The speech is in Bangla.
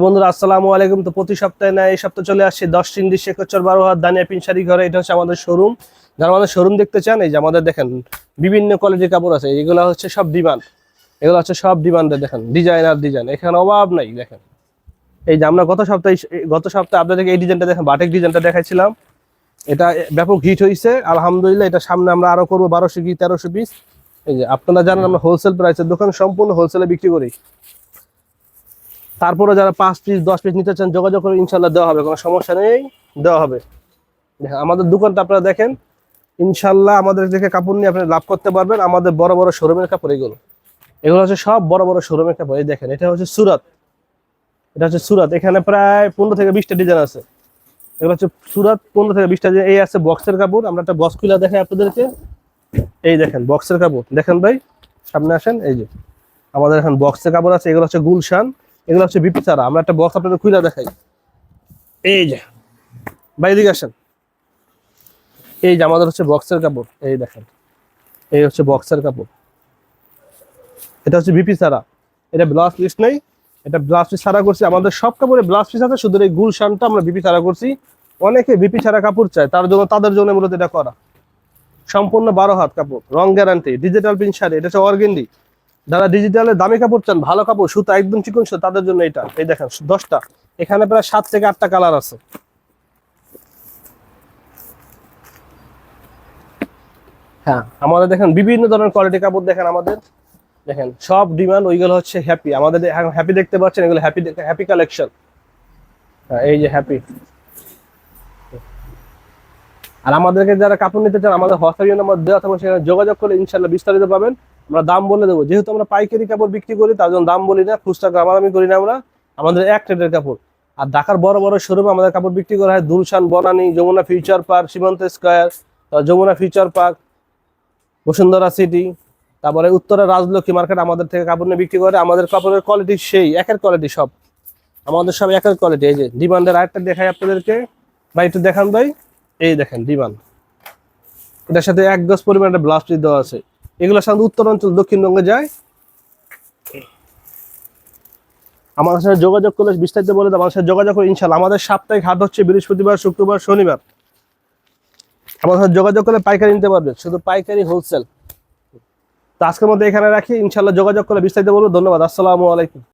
বন্ধুরা আসসালামু আলাইকুম। তো প্রতি সপ্তাহে না এই সপ্তাহে চলে আসছে 10 চিংড়ি শেখরচর 12 হাত দানিয়া পিনসারি ঘরে। এটা হচ্ছে আমাদের শোরুম। যারা আমাদের শোরুম দেখতে চান, এই যে আমাদের দেখেন বিভিন্ন কোয়ালিটির কাপড় আছে। এগুলো হচ্ছে সব ডিমান্ড, এগুলো হচ্ছে সব ডিমান্ডের। দেখেন ডিজাইন এখানে অভাব নাই। দেখেন এই যে আমরা গত সপ্তাহে আপনাদেরকে এই ডিজাইনটা দেখেন, বাটিক ডিজাইনটা দেখাইছিলাম। এটা ব্যাপক হিট হয়েছে আলহামদুলিল্লাহ। এটা সামনে আমরা আরো করবো 1200 কি 1300 পিস। এই যে আপনারা জানেন আমরা হোলসেল প্রাইসের দোকান, সম্পূর্ণ হোলসেলে বিক্রি করি। তারপরে যারা 5 পিস 10 পিস নিতে চান যোগাযোগ করে ইনশাল্লাহ দেওয়া হবে, কোনো সমস্যা নেই, দেওয়া হবে। আমাদের দোকানটা আপনারা দেখেন, ইনশাল্লাহ আমাদের দেখে কাপড় নিয়ে আপনি লাভ করতে পারবেন। আমাদের বড় বড় শোরুমের কাপড় এগুলো, এগুলো হচ্ছে সব বড় বড় শোরুমের কাপড়। এই দেখেন এটা হচ্ছে সুরাত, এটা হচ্ছে সুরাত। এখানে প্রায় 15 থেকে 20টা ডিজাইন আছে। এগুলো হচ্ছে সুরাত, 15 থেকে 20টা ডিজাইন। এই আছে বক্সের কাপড়, আমরা একটা বক্স খুলে দেখাই আপনাদেরকে। এই দেখেন বক্সের কাপড়, দেখেন ভাই সামনে আসেন। এই যে আমাদের এখন বক্সের কাপড় আছে। এগুলো হচ্ছে গুলশান, এগুলো হচ্ছে বিপি ছাড়া। আমরা একটা বক্স আপনাদের খুলে দেখাই। এই যে ভাই এদিকে আসেন। এই যে আমাদের হচ্ছে বক্সের কাপড়, এই দেখেন এই হচ্ছে বক্সের কাপড়। এটা হচ্ছে বিপি ছাড়া, এটা ব্লাউজ পিস নেই, এটা ব্লাউজ পিস ছাড়া করছি। আমাদের সব কাপড়ে ব্লাউজ পিস আছে, শুধু এই গুলশানটা আমরা বিপি ছাড়া করছি। অনেকে বিপি ছাড়া কাপড় চায়, তাদের জন্য মূলত এটা করা। সম্পূর্ণ 12 হাত কাপড়, রং গ্যারান্টি, ডিজিটাল প্রিন্ট শাড়ি। এটা হচ্ছে অর্গেন্ডি। যারা ডিজিটালে দামি কাপড় চান, ভালো কাপড়, সুতা একদম চিকন সুতা, তাদের জন্য এটা। এই দেখেন 10টা, এখানে প্রায় 7 থেকে 8টা কালার আছে। হ্যাঁ আমাদের দেখেন বিভিন্ন ধরনের কোয়ালিটি কাপড় দেখেন আমাদের। দেখেন সব ডিমান্ড, ওইগুলো হচ্ছে হ্যাপি। আমাদের হ্যাপি দেখতে পাচ্ছেন, এগুলো হ্যাপি, হ্যাপি কালেকশন। হ্যাঁ এই যে হ্যাপি। আর আমাদেরকে যারা কাপড় নিতে চান, আমাদের হোয়াটসঅ্যাপ নাম্বার দেওয়া থাকবে, সেখানে যোগাযোগ করলে ইনশাল্লাহ বিস্তারিত পাবেন। আমরা দাম বলে দেবো, যেহেতু আমরা পাইকারি কাপড় বিক্রি করি, তার জন্য দাম বলি না, খুচরা দামাদামি করি না আমরা। আমাদের এক রেটের কাপড়। আর ঢাকার বড় বড় শোরুমে আমাদের কাপড় বিক্রি করা হয় Gulshan, Banani, Jamuna future park, Simanta square, Jamuna future park, Bashundhara city, তারপরে উত্তরা রাজলক্ষ্মী মার্কেট। আমাদের থেকে কাপড় নিয়ে বিক্রি করে। আমাদের কাপড়ের কোয়ালিটি সেই একের কোয়ালিটি, সব আমাদের সব একের কোয়ালিটি। এই যে ডিমান্ডের আরেকটা দেখাই আপনাদেরকে ভাই, একটু দেখান ভাই। এই দেখেন ডিমান্ড, এটার সাথে 1 গজ পরিমাণে ব্লাউজ পিস দেওয়া আছে। এগুলো সাধারণত উত্তরাঞ্চল দক্ষিণবঙ্গে যায়। আমাদের সাথে যোগাযোগ করলে বিস্তারিত বলে দেবো। আমাদের সাথে যোগাযোগ করে ইনশাল্লাহ। আমাদের সাপ্তাহিক হাট হচ্ছে বৃহস্পতিবার, শুক্রবার, শনিবার। আমাদের সাথে যোগাযোগ করলে পাইকারি নিতে পারবে, শুধু পাইকারি, হোলসেল। তো আজকের মধ্যে এখানে রাখি, ইনশাল্লাহ যোগাযোগ করে বিস্তারিত বলবো। ধন্যবাদ, আসসালামু আলাইকুম।